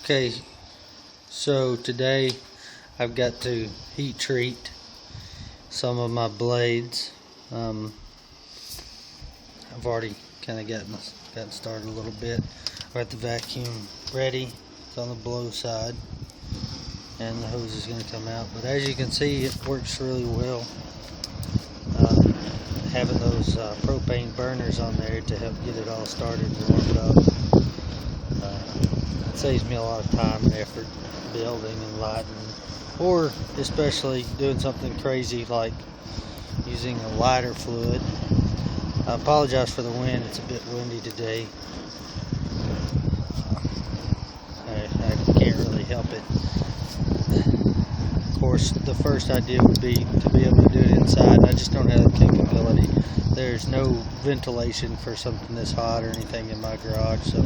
Okay, so today I've got to heat treat some of my blades. I've already kind of gotten started a little bit. I've got the vacuum ready. It's on the blow side, and the hose is going to come out. But as you can see, it works really well. Having those propane burners on there to help get it all started and warmed up. It saves me a lot of time and effort building and lighting, or especially doing something crazy like using a lighter fluid. I apologize for the wind, it's a bit windy today. I can't really help it. Of course, the first idea would be to be able to do it inside. I just don't have the capability. There's no ventilation for something this hot or anything in my garage, so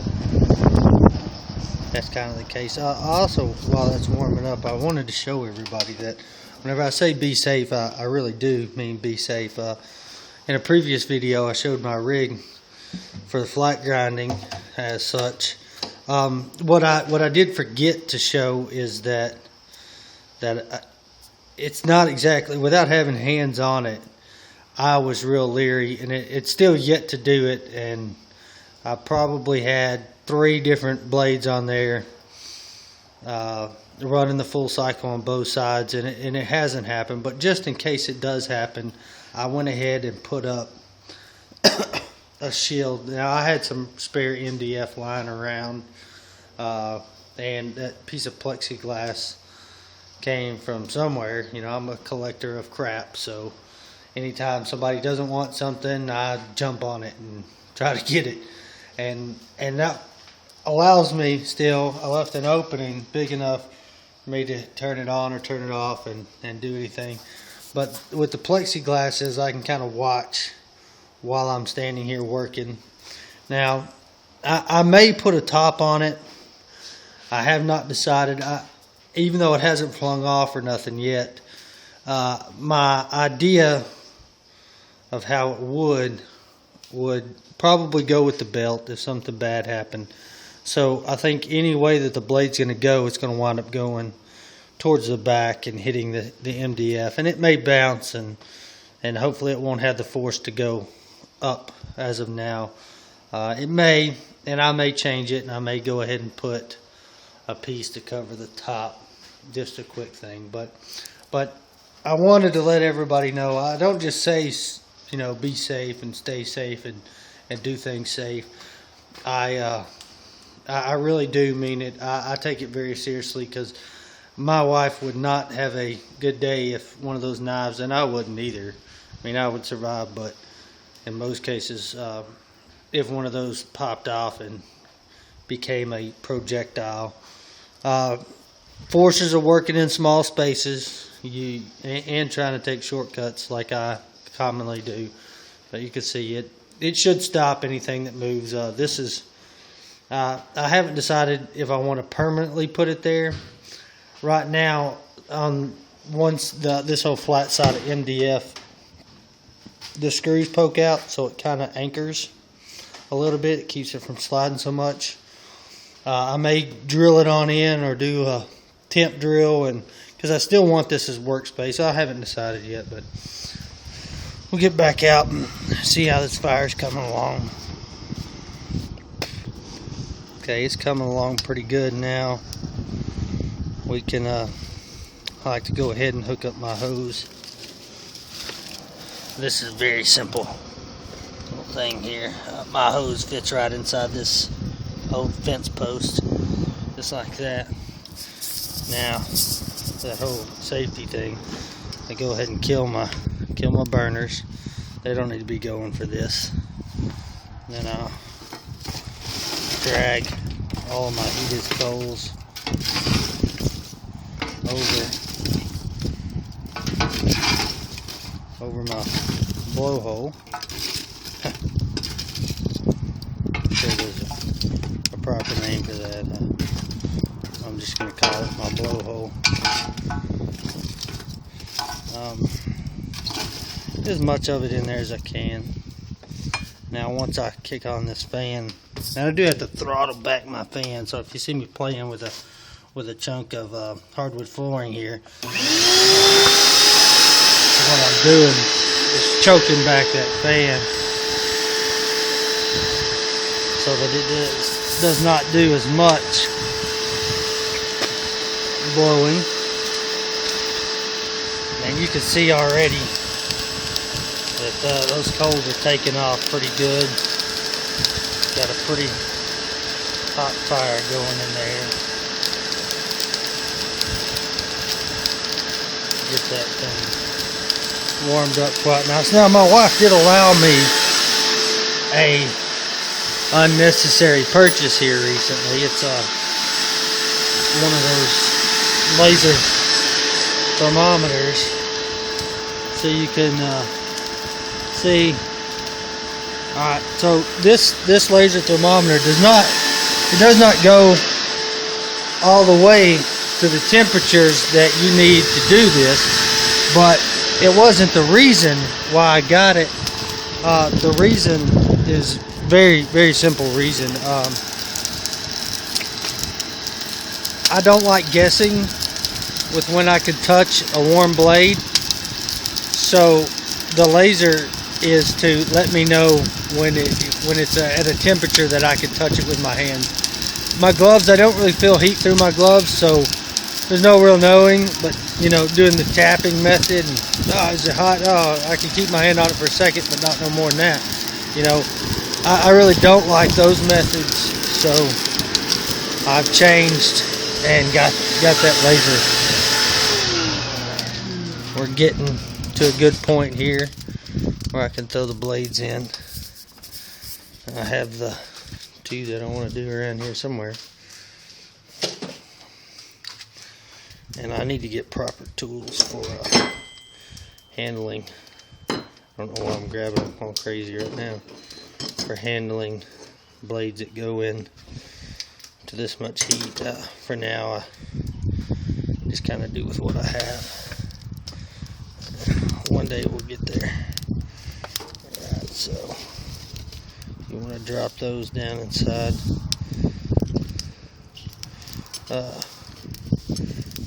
that's kind of the case. Also, while that's warming up, I wanted to show everybody that whenever I say be safe, I really do mean be safe. In a previous video, I showed my rig for the flat grinding as such. What I did forget to show is that it's not exactly, without having hands on it, I was real leery, and it's still yet to do it, and I probably had 3 different blades on there running the full cycle on both sides, and it hasn't happened. But just in case it does happen, I went ahead and put up a shield. Now, I had some spare MDF lying around, and that piece of plexiglass came from somewhere. You know, I'm a collector of crap, so anytime somebody doesn't want something, I jump on it and try to get it. And that allows me still, I left an opening big enough for me to turn it on or turn it off and do anything. But with the plexiglasses, I can kind of watch while I'm standing here working. Now, I may put a top on it. I have not decided. Even though it hasn't flung off or nothing yet, my idea of how it would probably go with the belt if something bad happened. So I think any way that the blade's going to go, it's going to wind up going towards the back and hitting the MDF, and it may bounce, and hopefully it won't have the force to go up as of now. It may, and I may change it, and I may go ahead and put a piece to cover the top, just a quick thing. But I wanted to let everybody know, I don't just say, you know, be safe and stay safe and do things safe. I really do mean it. I take it very seriously, because my wife would not have a good day if one of those knives, and I wouldn't either. I mean, I would survive, but in most cases, if one of those popped off and became a projectile. Forces are working in small spaces and trying to take shortcuts like I commonly do. But you can see it should stop anything that moves. This is I haven't decided if I want to permanently put it there. Right now, once this whole flat side of MDF, the screws poke out, so it kind of anchors a little bit. It keeps it from sliding so much. I may drill it on in or do a temp drill, and because I still want this as workspace. I haven't decided yet, but we'll get back out and see how this fire's coming along. Okay, it's coming along pretty good now. We can, I like to go ahead and hook up my hose. This is very simple little thing here. My hose fits right inside this old fence post, just like that. Now, that whole safety thing, I go ahead and kill my burners. They don't need to be going for this. Then I'll drag all of my heated coals over my blowhole. I'm sure there's a proper name for that. I'm just going to call it my blowhole. As much of it in there as I can. Now, once I kick on this fan, Now I do have to throttle back my fan, so if you see me playing with a chunk of hardwood flooring here, what I'm doing is choking back that fan so that it does not do as much blowing. And you can see already that those coals are taking off pretty good. Got a pretty hot fire going in there. Get that thing warmed up quite nice. Now my wife did allow me a unnecessary purchase here recently. It's one of those laser thermometers, so you can see. Alright, so this laser thermometer does not go all the way to the temperatures that you need to do this, but it wasn't the reason why I got it. The reason is very, very simple reason. I don't like guessing with when I can touch a warm blade, so the laser is to let me know when it's at a temperature that I can touch it with my hand. My gloves, I don't really feel heat through my gloves, so there's no real knowing, but you know, doing the tapping method, and is it hot? Oh, I can keep my hand on it for a second, but not no more than that. You know, I really don't like those methods, so I've changed and got that laser. We're getting to a good point here where I can throw the blades in. I have the two that I want to do around here somewhere. And I need to get proper tools for handling. I don't know why I'm grabbing them all crazy right now. For handling blades that go in to this much heat. For now, I just kind of do with what I have. One day we'll get there. Alright, so you want to drop those down inside.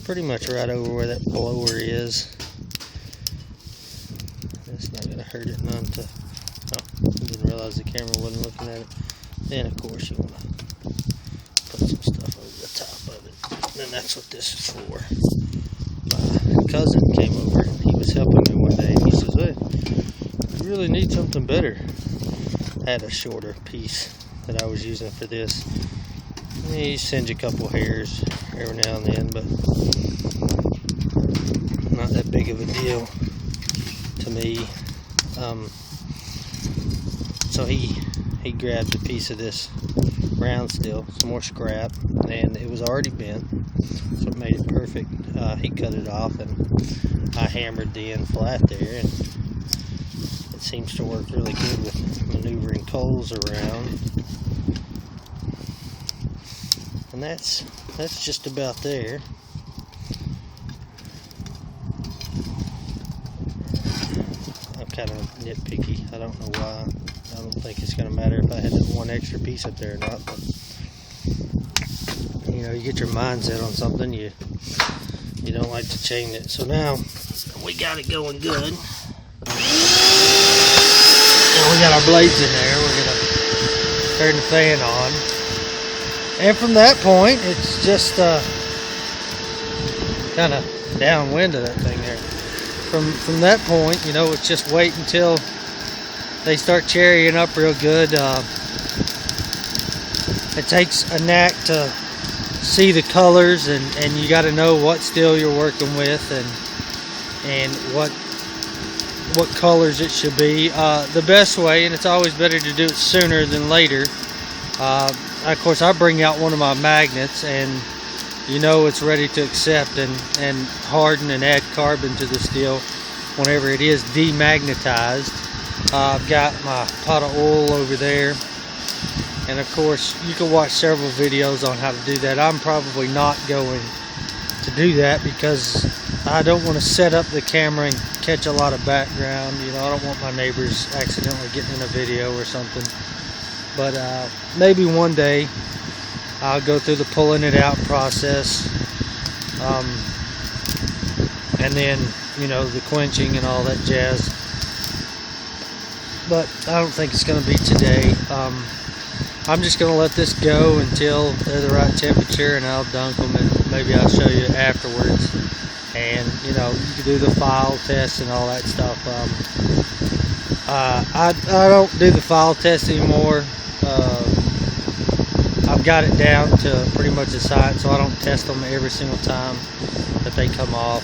Pretty much right over where that blower is. It's not going to hurt it none to... Oh, I didn't realize the camera wasn't looking at it. Then of course you want to put some stuff over the top of it. And that's what this is for. My cousin came over and he was helping me one day and he says, "Hey, you really need something better." I had a shorter piece that I was using for this. He sends you a couple hairs every now and then, but not that big of a deal to me. So he grabbed a piece of this round steel, some more scrap, and it was already bent, so it made it perfect. He cut it off, and I hammered the end flat there, and it seems to work really good with maneuvering coals around. And that's just about there. I'm kind of nitpicky. I don't know why. I don't think it's going to matter if I had that one extra piece up there or not. But you know, you get your mindset on something, you don't like to change it. So now we got it going good. And we got our blades in there. We're going to turn the fan on. And from that point, it's just kind of downwind of that thing there. From that point, you know, it's just wait until they start cherrying up real good. It takes a knack to see the colors, and you got to know what steel you're working with and what colors it should be. The best way, and it's always better to do it sooner than later. Of course, I bring out one of my magnets, and you know it's ready to accept and harden and add carbon to the steel whenever it is demagnetized. I've got my pot of oil over there, and of course you can watch several videos on how to do that. I'm probably not going to do that because I don't want to set up the camera and catch a lot of background. You know, I don't want my neighbors accidentally getting in a video or something. but maybe one day I'll go through the pulling it out process, and then, you know, the quenching and all that jazz. But I don't think it's going to be today. I'm just going to let this go until they're the right temperature, and I'll dunk them, and maybe I'll show you afterwards. And, you know, you can do the file test and all that stuff. I don't do the file test anymore. I've got it down to pretty much a science, so I don't test them every single time that they come off.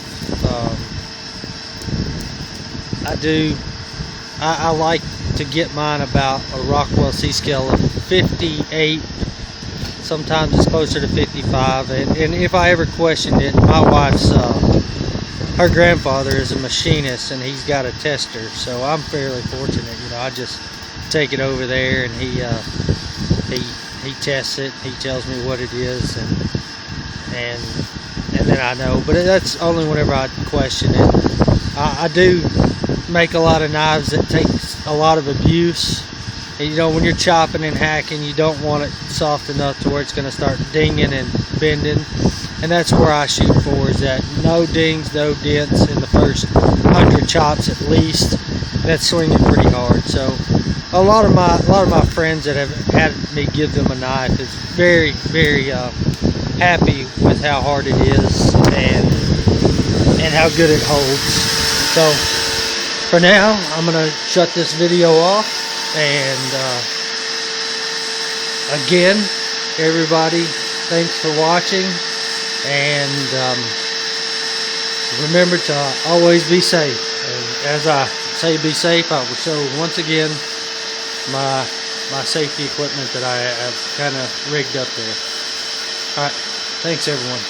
I like to get mine about a Rockwell C-scale of 58. Sometimes it's closer to 55. And if I ever questioned it, my wife's her grandfather is a machinist, and he's got a tester, so I'm fairly fortunate. You know, I just take it over there, and he tests it. He tells me what it is, and then I know. But that's only whenever I question it. I do make a lot of knives that take a lot of abuse. And, you know, when you're chopping and hacking, you don't want it soft enough to where it's going to start dinging and bending. And that's where I shoot for, is that no dings, no dents in the first 100 chops at least. That's swinging pretty hard. So a lot of my friends that have had me give them a knife is very, very happy with how hard it is and how good it holds. So for now, I'm gonna shut this video off, and again, everybody, thanks for watching, and remember to always be safe. And as I say be safe, I will show once again my safety equipment that I have kind of rigged up there. Alright, thanks everyone.